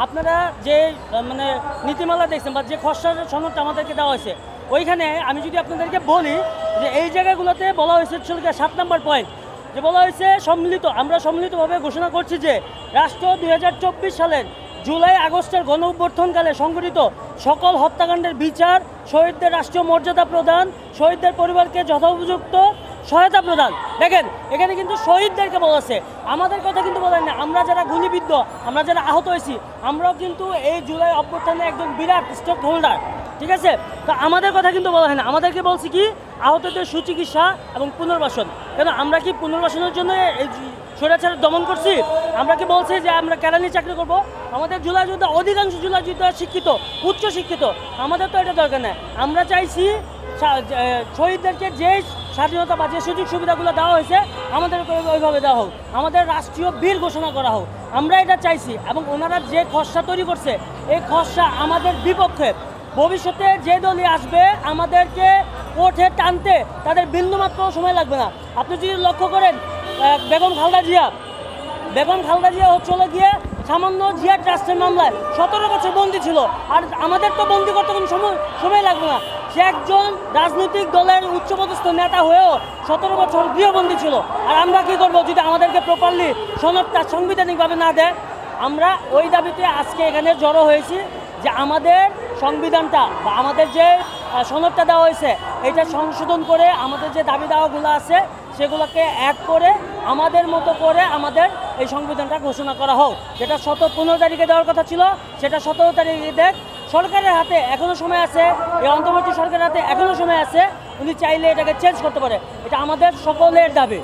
আপনারা যে মানে নীতিমালা দেখছেন বা যে খসড়া সনদটা আমাদেরকে দেওয়া হয়েছে, ওইখানে আমি যদি আপনাদেরকে বলি যে এই জায়গাগুলোতে বলা হয়েছে 7 নম্বর পয়েন্ট, যে বলা হয়েছে আমরা সম্মিলিতভাবে ঘোষণা করছি যে রাষ্ট্র 2024 সালের জুলাই আগস্টের গণ অভ্যুত্থানকালে সংঘটিত সকল হত্যাকাণ্ডের বিচার, শহীদদের রাষ্ট্রীয় মর্যাদা প্রদান, শহীদদের পরিবারকে যথোপযুক্ত সহায়তা প্রদান। দেখেন এখানে কিন্তু শহীদদেরকে বলেছে, আমাদের কথা কিন্তু বলেন না। আমরা যারা গুলিবিদ্ধ, আমরা যারা আহত হয়েছি, আমরাও কিন্তু এই জুলাই অভ্যুত্থানে একজন বিরাট স্টক হোল্ডার, ঠিক আছে? তো আমাদের কথা কিন্তু বলা হয় না। আমাদেরকে বলছি কি আহতদের সুচিকিৎসা এবং পুনর্বাসন। কেন আমরা কি পুনর্বাসনের জন্য এই স্বৈরাচার দমন করছি? আমরা কি বলছি যে আমরা কেরানি চাকরি করব? আমাদের জুলাই যোদ্ধা, অধিকাংশ জুলাই যোদ্ধা শিক্ষিত, উচ্চ শিক্ষিত। আমাদের তো এটা দরকার নেই। আমরা চাইছি শহীদদেরকে যে স্বাধীনতা বা যে সুযোগ সুবিধাগুলো দেওয়া হয়েছে আমাদেরকে ওইভাবে দেওয়া হোক, আমাদের রাষ্ট্রীয় বীর ঘোষণা করা হোক। আমরা এটা চাইছি। এবং ওনারা যে খসড়া তৈরি করছে, এই খসড়া আমাদের বিপক্ষে। ভবিষ্যতে যে দলই আসবে আমাদেরকে কোর্টে টানতে তাদের বিন্দুমাত্র সময় লাগবে না। আপনি যদি লক্ষ্য করেন বেগম খালেদা জিয়া হচ্ছে গিয়ে সামান্য জিয়া ট্রাস্টের মামলায় 17 বছর বন্দী ছিল। আর আমাদের তো বন্দী করতে কোনো সময় লাগবে না। সে একজন রাজনৈতিক দলের উচ্চপদস্থ নেতা হয়েও 17 বছর গৃহবন্দী ছিল। আর আমরা কি করব যদি আমাদেরকে প্রপারলি সনদটা সাংবিধানিকভাবে না দেয়? আমরা ওই দাবিতে আজকে এখানে জড়ো হয়েছি যে আমাদের সংবিধানটা বা আমাদের যে সনদটা দেওয়া হয়েছে এটা সংশোধন করে আমাদের যে দাবি দাওয়াগুলো আছে সেগুলোকে এক করে আমাদের মতো করে আমাদের এই সংবিধানটা ঘোষণা করা হোক। যেটা 15 তারিখে দেওয়ার কথা ছিল সেটা 17 তারিখে দেখ। সরকারের হাতে এখনও সময় আছে, এই অন্তর্বর্তী সরকারের হাতে এখনও সময় আছে। উনি চাইলে এটাকে চেঞ্জ করতে পারে। এটা আমাদের সকলের দাবি।